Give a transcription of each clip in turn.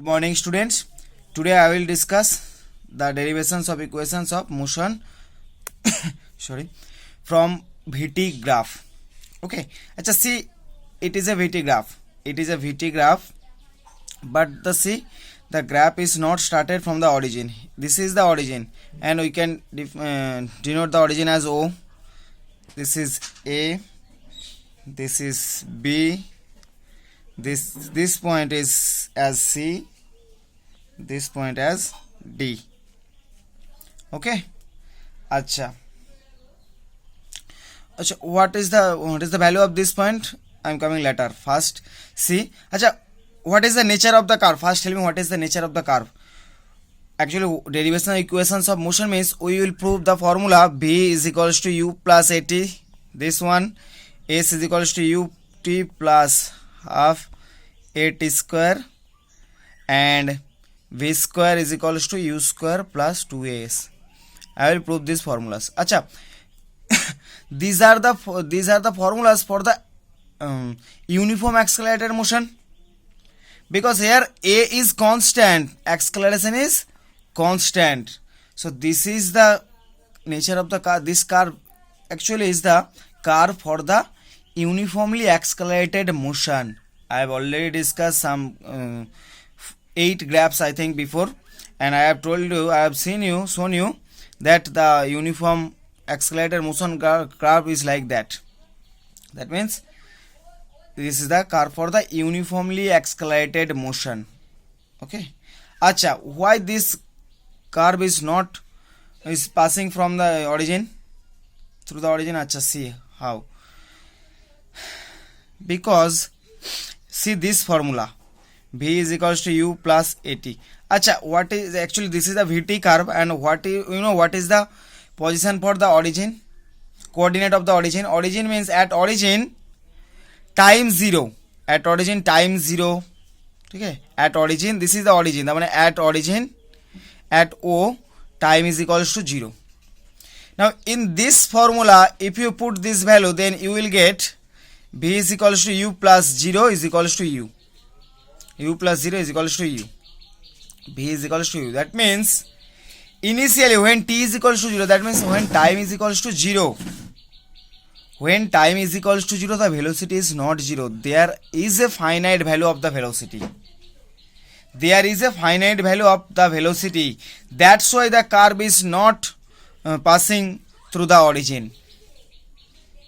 Morning students. Today I will discuss the derivations of equations of motion from VT graph. Okay, अच्छा see, it is a VT graph. It is a VT graph, but the graph is not started from the origin. This is the origin, and we can denote the origin as O. This is A. This is B. This point is as C. This point as D. Okay. Acha. What is the value of this point? I am coming later. First, see. Acha, what is the nature of the curve? First, tell me what is the nature of the curve. Actually, derivation of equations of motion means we will prove the formula V is equals to U plus AT. This one, S is equals to UT plus half AT square, and V square is equals to U square plus 2AS. I will prove these formulas. Acha, these are the formulas for the uniform accelerated motion, because here A is constant, acceleration is constant. So this is the nature of the curve. This curve actually is the curve for the uniformly accelerated motion. I have already discussed some 8 graphs I think before, and I have shown you that the uniform accelerated motion curve is like that. That means this is the curve for the uniformly accelerated motion. Okay. Acha, why this curve is passing from the origin through the origin? Acha, see how. Because see this formula, V is equals to U plus AT. Acha, what is actually, this is the VT curve, and what is the position for the origin, coordinate of the origin. Origin means at origin time 0, at origin time 0. Okay, at origin, this is the origin, that means at origin at O time is equals to 0. Now in this formula, if you put this value, then you will get V is equals to U plus 0 is equals to U. U plus 0 is equals to U. V is equals to U. That means initially when t is equals to 0, that means when time is equals to 0. When time is equals to 0, the velocity is not 0. There is a finite value of the velocity. There is a finite value of the velocity. That's why the curve is not passing through the origin.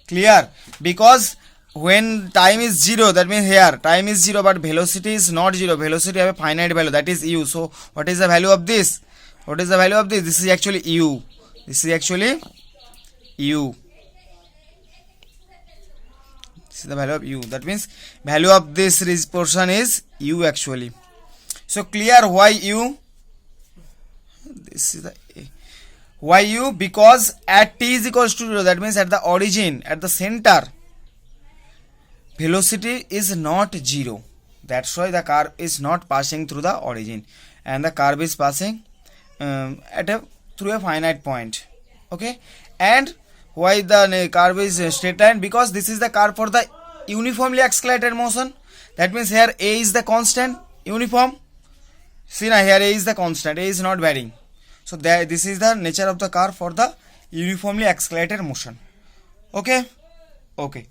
Clear? Because when time is 0, that means here time is 0, but velocity is not 0. Velocity have a finite value, that is u. So what is the value of this? What is the value of this? This is actually u. This is actually u. This is the value of u. That means value of this portion is u actually. So clear why u? This is the why u? Because at t is equals to 0, that means at the origin, at the center, velocity is not 0. That's why the curve is not passing through the origin, and the curve is passing through a finite point. Okay, and why the curve is straight line? Because this is the curve for the uniformly accelerated motion. That means here A is the constant, uniform. See now, here A is the constant, A is not varying. So this is the nature of the curve for the uniformly accelerated motion. Okay. Okay.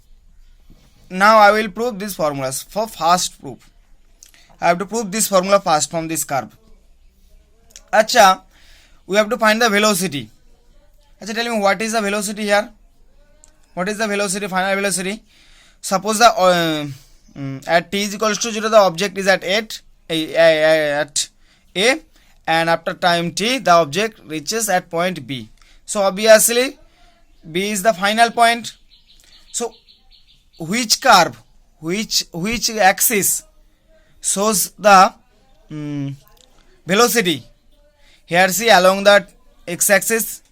Now I will prove these formulas. For fast proof, I have to prove this formula fast from this curve. Acha, we have to find the velocity. Acha, tell me what is the velocity here? What is the velocity, final velocity? Suppose the at t is equals to 0, the object is at A, and after time t, the object reaches at point B. So obviously B is the final point. So which curve, which axis shows the velocity? Here see, along the x-axis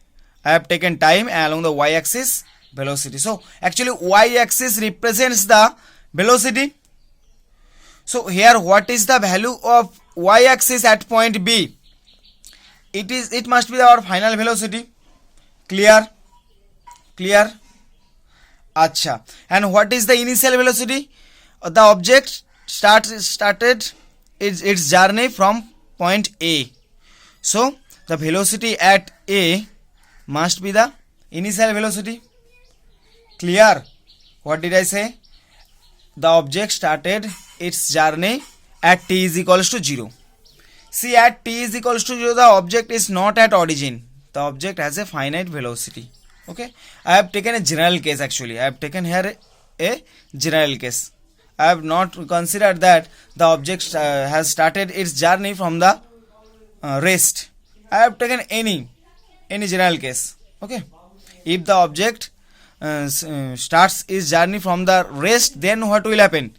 I have taken time, and along the y-axis velocity. So actually y-axis represents the velocity. So here what is the value of y-axis at point B? It must be our final velocity. Clear? Clear? Acha. And what is the initial velocity? The object started its journey from point A. So the velocity at A must be the initial velocity. Clear? What did I say? The object started its journey at t is equals to 0. See, at t is equals to 0, the object is not at origin. The object has a finite velocity. Okay, I have taken a general case actually. I have taken here a general case. I have not considered that the object has started its journey from the rest. I have taken any general case. Okay, if the object starts its journey from the rest, then what will happen?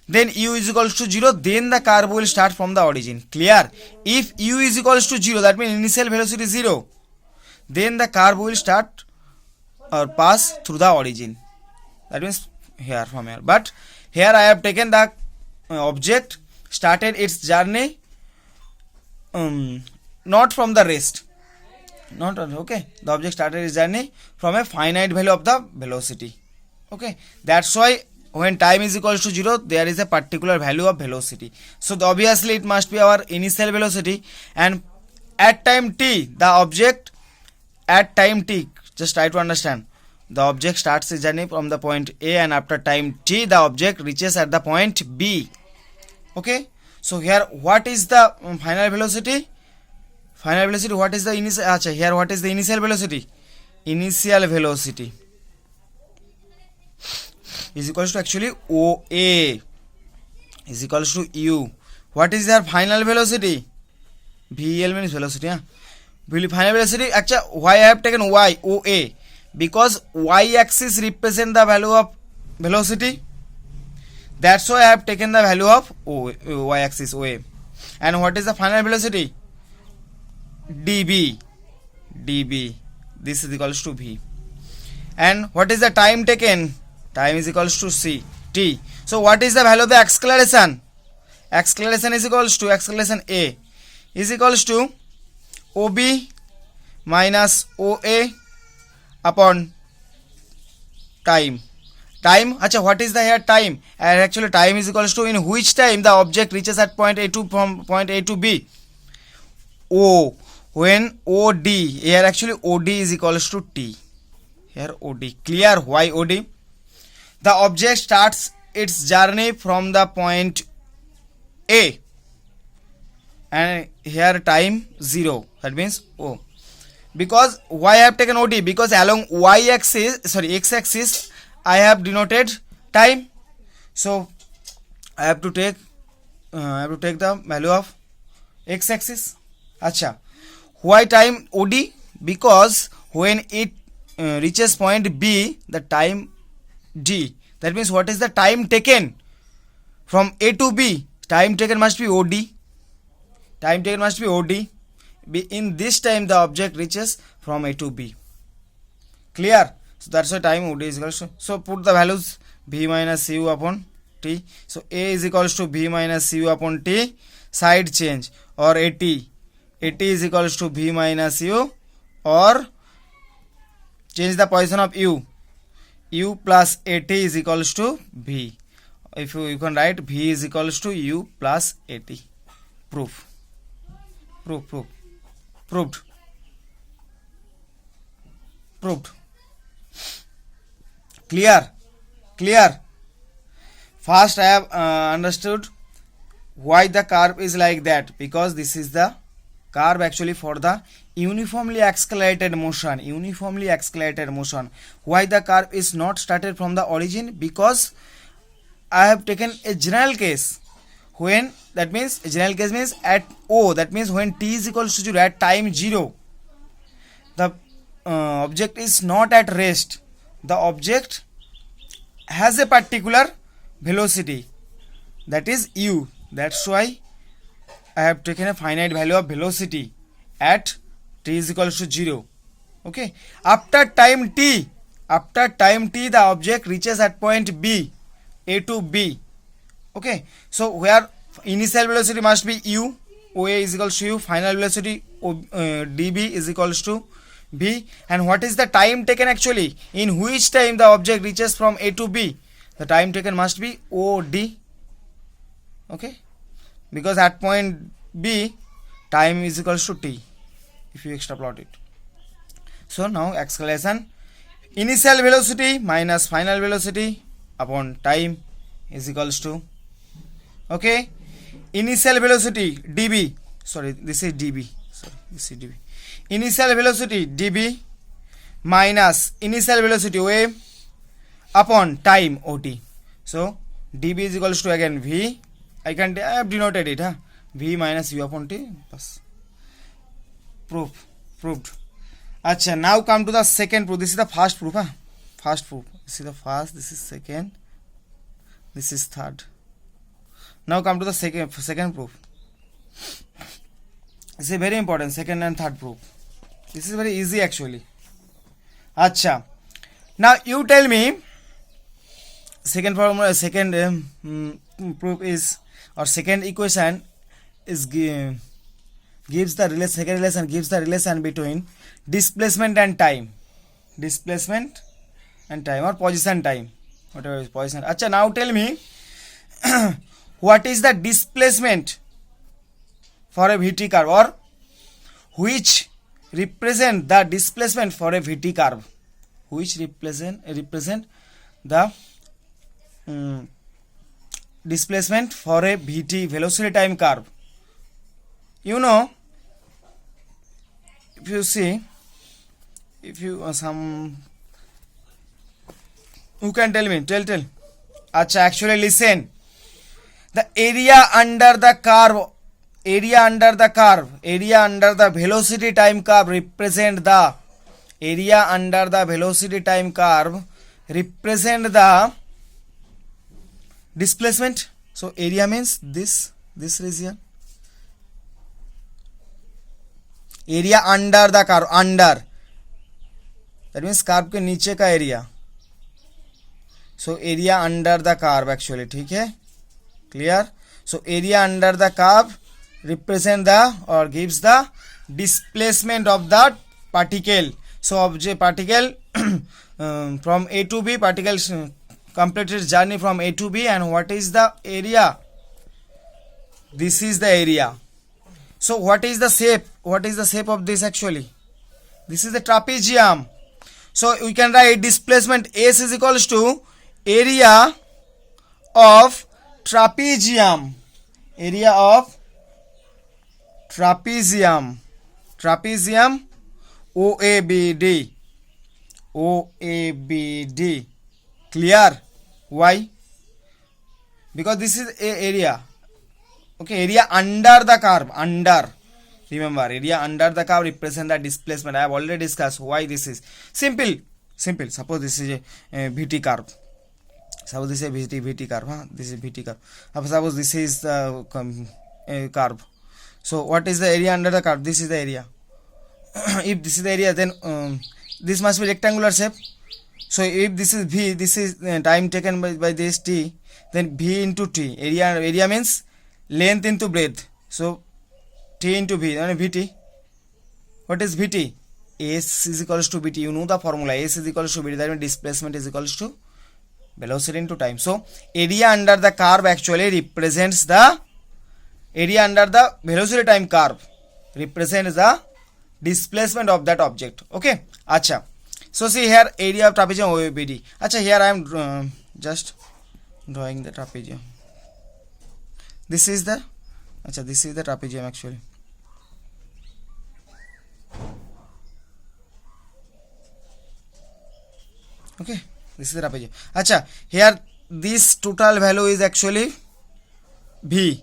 Then u is equals to 0, then the curve will start from the origin. Clear? If u is equals to 0, that means initial velocity is 0, then the curve will start or pass through the origin. That means here, from here. But here I have taken the object started its journey not from the rest. Not okay. The object started its journey from a finite value of the velocity. Okay. That's why when time is equals to 0, there is a particular value of velocity. So obviously it must be our initial velocity, and at time t, the object at time t, just try to understand, the object starts its journey from the point A, and after time t, the object reaches at the point B. Okay. So here what is the final velocity? Final velocity, what is the initial? Achha, here what is the initial velocity? Initial velocity is equals to actually OA is equals to U. What is their final velocity? VL means velocity. Final velocity, actually, why I have taken Y, OA? Because Y axis represent the value of velocity. That's why I have taken the value of Y axis, OA. And what is the final velocity? dB. This is equals to V. And what is the time taken? Time is equals to C, T. So what is the value of the acceleration? Acceleration is equals to acceleration A is equals to OB minus OA upon time. Time, achha, what is the here time? And actually time is equals to in which time the object reaches at point A to from point A to B. O, when OD, here actually OD is equals to T. Here OD. Clear? Why OD? The object starts its journey from the point A, and here time 0. That means O. Because why I have taken OD? Because along y axis, sorry, x axis, I have denoted time. So I have to take the value of x axis. Acha. Why time OD? Because when it reaches point B, the time D. That means what is the time taken from A to B? Time taken must be OD. Time taken must be OD. In this time the object reaches from A to B. Clear? So that's why time OD is equals to. So put the values V minus U upon T. So A is equals to V minus U upon T. Side change, or AT. AT is equals to V minus U, or change the position of U. U plus AT is equals to V. If you can write V is equals to U plus AT. Proof. Proved. Clear? First I have understood why the curve is like that, because this is the curve actually for the uniformly accelerated motion. Why the curve is not started from the origin? Because I have taken a general case. When, that means general case means at O, that means when t is equals to 0, at time 0, the object is not at rest. The object has a particular velocity, that is u. That's why I have taken a finite value of velocity at t is equals to 0. Okay. After time t, the object reaches at point B, A to B. Okay. So where initial velocity must be u, OA is equals to u, final velocity dB is equals to B. And what is the time taken actually? In which time the object reaches from A to B? The time taken must be OD. Okay. because at point B time is equals to t if you extraplot it. So now acceleration, initial velocity minus final velocity upon time is equals to, okay, initial velocity dB, sorry this is dB, initial velocity dB minus initial velocity wave upon time ot. So dB is equals to again v, I have denoted it, v minus u upon t. Bas. Proved. Acha, now come to the second proof. This is the first proof, first proof. This is the first, this is second, this is third. Now come to the second proof. This is very important, second and third proof. This is very easy actually. Acha, now you tell me, second formula, second proof is, or second equation is gives the relation, second relation gives the relation between displacement and time, or position time, whatever is position. Acha, now tell me what is the displacement for a VT curve, or which represent the displacement for a VT curve, which represent the displacement for a VT, velocity time curve. You know, if you see, if you who can tell me, tell. Acha, actually listen, the area under the curve, area under the velocity time curve represent the area under the velocity time curve represent the displacement. So area means this region, area under the curve, under, that means curve के नीचे का area. So area under the curve actually, ठीक है, clear. So area under the curve represent the, or gives the displacement of that particle. So object particle from A to B, particles completed journey from A to B, and what is the area? This is the area. So what is the shape? What is the shape of this actually? This is the trapezium. So we can write displacement S is equals to area of trapezium, area of trapezium, OABD, clear? Why? Because this is a area, okay, area under the curve, under, remember, area under the curve represent the displacement. I have already discussed why this is simple. Suppose this is a VT curve, suppose this is a VT curve, this is VT curve, suppose this is the curve. So what is the area under the curve? This is the area. If this is the area, then this must be rectangular shape. So if this is V, this is time taken by this T, then V into T, area means length into breadth. So T into V, VT. What is VT? S is equals to VT. You know the formula. S is equals to VT. That means displacement is equals to velocity into time. So area under the curve actually represents the area under the velocity time curve represents the displacement of that object. Okay. Acha. So see here, area of trapezium OABD. Acha, here I am just drawing the trapezium. This is the trapezium actually. Okay, this is the trapezium. Acha, here this total value is actually V.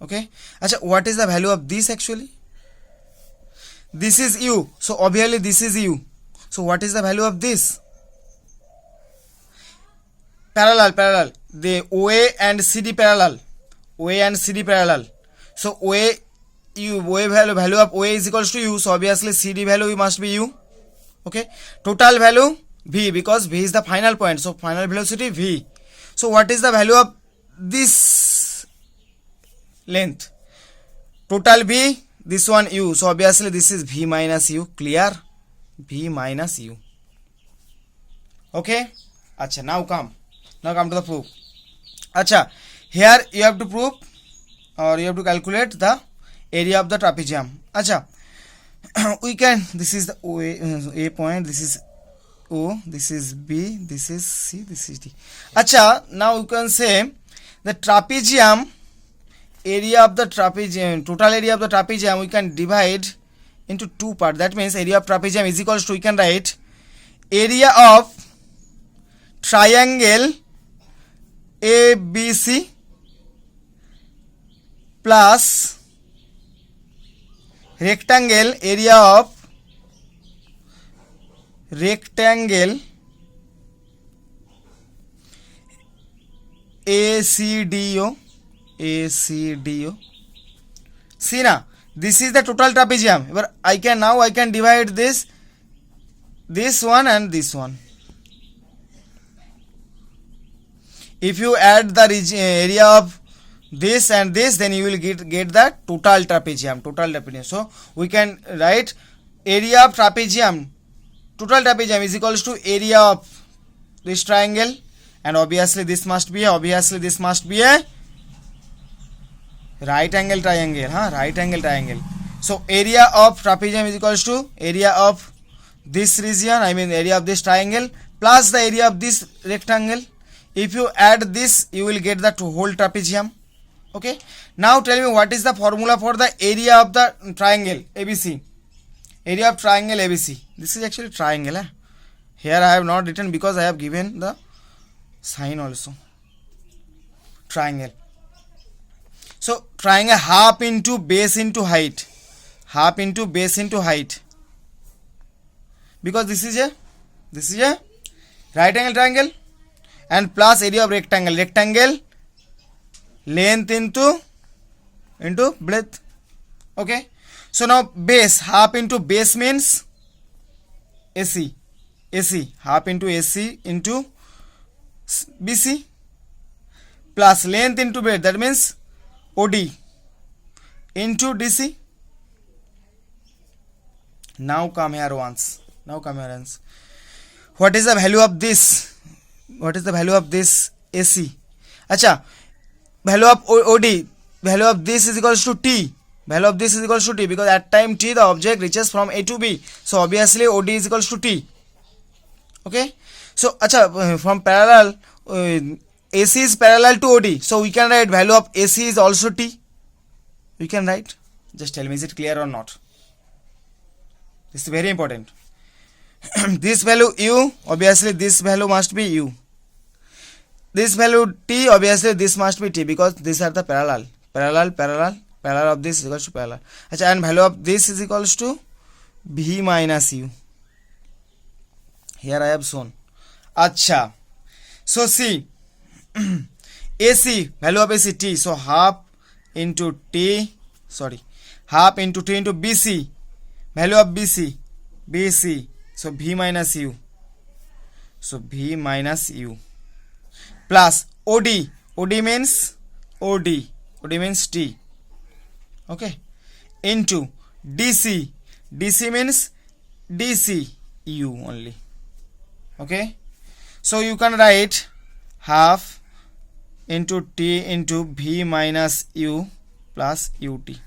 Okay. Acha, what is the value of this actually? This is U. So obviously this is U. So what is the value of this? Parallel. The OA and CD parallel. So OA value of OA is equals to U. So obviously CD value must be U. Okay. Total value V, because V is the final point. So final velocity V. So what is the value of this length? Total V, this one U. So obviously this is V minus U. Clear? V minus U. Okay. Acha, now come to the proof. Acha, here you have to prove or you have to calculate the area of the trapezium. Acha, we can, this is the A point, this is O, this is B, this is C, this is D. Acha, now you can say the trapezium, area of the trapezium, total area of the trapezium we can divide into two parts. That means area of trapezium is equals to, we can write area of triangle ABC plus rectangle, area of rectangle ACDO. See now, this is the total trapezium. But I can divide this one and this one. If you add the area of this and this, then you will get the total trapezium. So we can write area of trapezium, total trapezium is equals to area of this triangle, and obviously this must be a right angle triangle. So area of trapezium is equals to area of this region, I mean area of this triangle, plus the area of this rectangle. If you add this, you will get the whole trapezium. Okay, now tell me what is the formula for the area of the triangle ABC. Area of triangle ABC, this is actually triangle. Here I have not written because I have given the sign also. Triangle. So triangle, half into base into height, because this is a right angle triangle, and plus area of rectangle length into breadth. Okay, so now base, half into base means AC, half into AC into BC, plus length into breadth, that means OD into DC. Now come here once. What is the value of this? AC? Acha, value of OD, value of this is equals to T. Because at time T the object reaches from A to B. So obviously OD is equals to T. Okay. So acha, from parallel, AC is parallel to OD. So we can write value of AC is also T. We can write. Just tell me, is it clear or not? This is very important. This value U, obviously this value must be U. This value T, obviously this must be T, because these are the parallel. Parallel of this is equals to parallel. And value of this is equals to V minus U. Here I have shown. Acha. So see, AC, value of AC T. So half into T into BC, value of BC. So V minus U. Plus OD means T. Okay, into DC means U only. Okay, so you can write half into T into V minus U plus UT.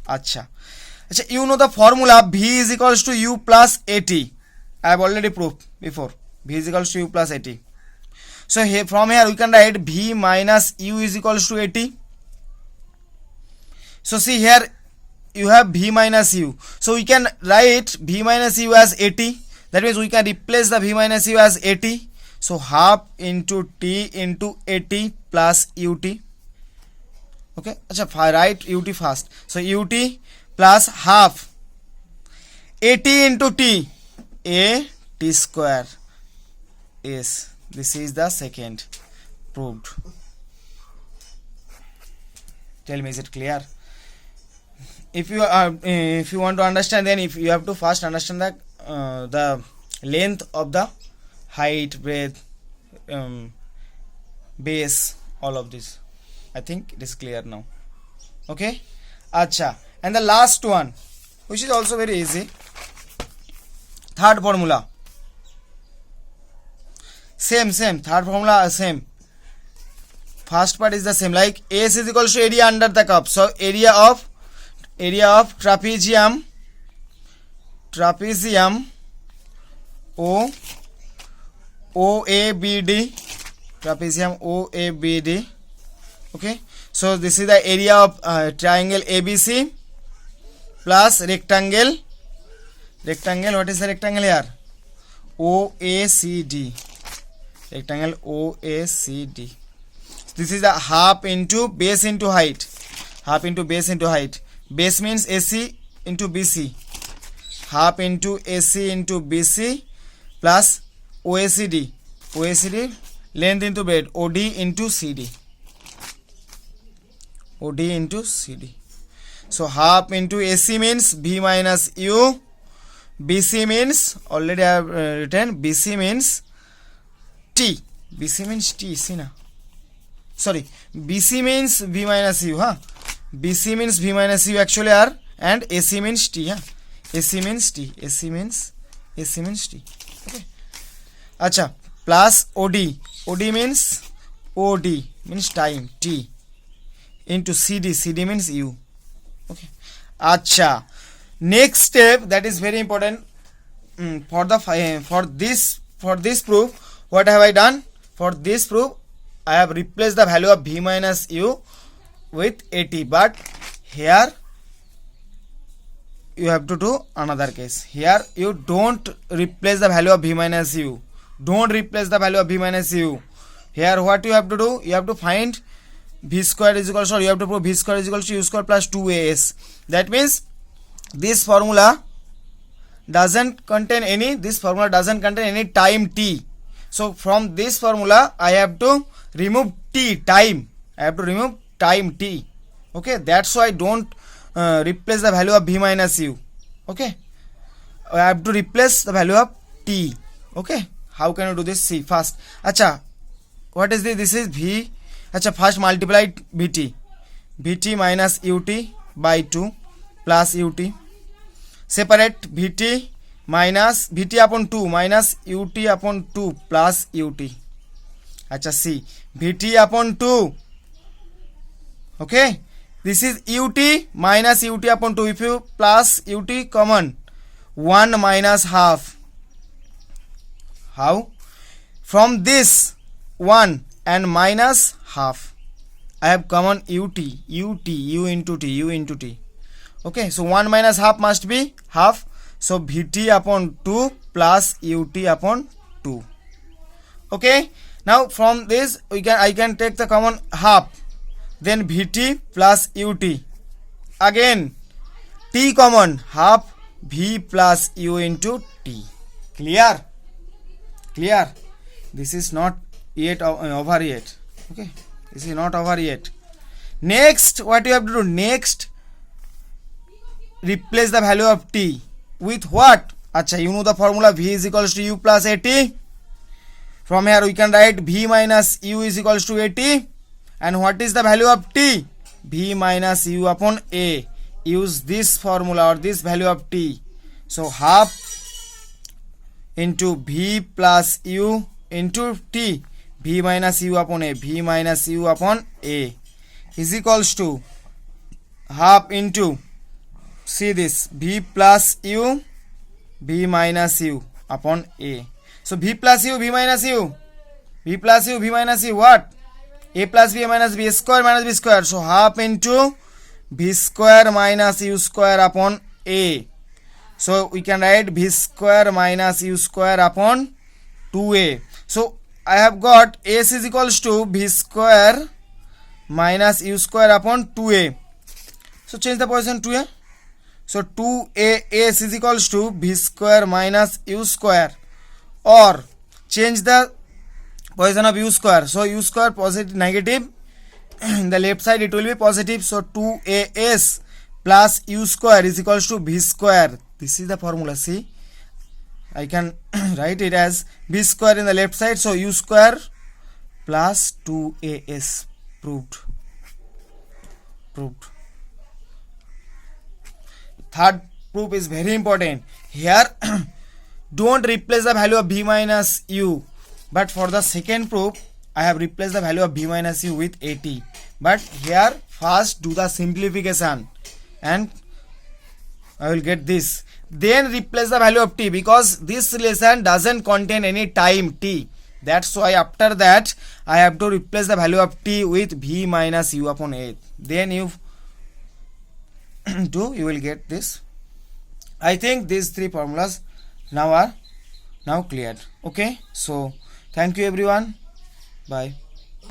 Acha, you know the formula, V is equals to U plus AT. I have already proved before. V is equals to U plus AT. So here, from here we can write V minus U is equals to AT. So see here you have V minus U. So we can write V minus U as AT. That means we can replace the V minus U as AT. So half into T into AT plus UT. Okay, write UT first. So UT plus half AT into T, AT square. Yes, this is the second proved. Tell me, is it clear? If you want to understand, then if you have to first understand the length of the height, breadth, base, all of this. I think it is clear now. Okay, acha. And the last one, which is also very easy, third formula. Same, third formula same. first part is the same, like AS is equals to area under the curve. So area of trapezium OABD, trapezium OABD. Okay, so this is the area of triangle ABC plus rectangle. What is the rectangle here? OACD. Rectangle OACD. This is the half into base into height. Half into base into height. Base means AC into BC. Half into AC into BC plus OACD. OACD length into breadth. OD into CD. OD into CD. So half into AC means B minus U. BC means, already I have written, BC means T. BC means T, see na. Sorry, BC means V minus U, huh? BC means V minus U actually are, and AC means T, huh? AC means T. AC means T. Okay. Acha, plus OD. OD means time, T. Into CD. CD means U. Okay. Acha. Next step, that is very important for this proof. What have I done? For this proof, I have replaced the value of V minus U with AT. But here you have to do another case. Here you don't replace the value of V minus U. Don't replace the value of V minus U. Here what you have to do? You have to find V square is equal to, you have to prove V square is equal to U square plus 2AS. That means this formula doesn't contain any time t. So from this formula I have to remove time. I have to remove time t. Okay, that's why I don't replace the value of V minus U. Okay, I have to replace the value of t. Okay, how can you do this? See first. Acha, what is this? This is V. Acha, first multiply Vt minus Ut by 2 plus Ut. Separate Vt upon 2 minus Ut upon 2 plus Ut. Acha, see Vt upon 2. Okay, this is Ut minus Ut upon 2. If you plus Ut common, 1 minus half. How? From this 1 and minus half, I have common U into T. Okay, so 1 minus half must be half. So Vt upon 2 plus Ut upon 2. Okay, now from this I can take the common half. Then Vt plus Ut. Again T common, half V plus U into T. Clear? This is not yet over yet. Okay, this is not over yet. Next, what you have to do? Next, replace the value of T with what? Acha, you know the formula, V is equals to U plus AT. From here we can write V minus U is equals to AT. And what is the value of T? V minus U upon A. Use this formula or this value of T. So half into V plus U into T. V minus U upon A. V minus U upon A is equals to half into, see this, V plus U, V minus U upon A. So V plus U, V minus U, V plus U, V minus U, what? A plus B minus B square minus B square. So half into V square minus U square upon A. So we can write V square minus U square upon 2A. So I have got S is equals to V square minus U square upon 2A. So change the position 2A. So 2AS is equals to V square minus U square, or change the position of U square. So U square positive negative, in the left side it will be positive. So 2AS plus U square is equals to V square. This is the formula. See, I can write it as V square in the left side. So U square plus 2AS. Proved. Third proof is very important. Here don't replace the value of V minus U. But for the second proof, I have replaced the value of b minus u with at. But here first do the simplification and I will get this. Then replace the value of t, because this relation doesn't contain any time t. That's why after that I have to replace the value of t with v minus u upon a. Then you you will get this. I think these three formulas now are cleared. Okay, so thank you everyone. Bye.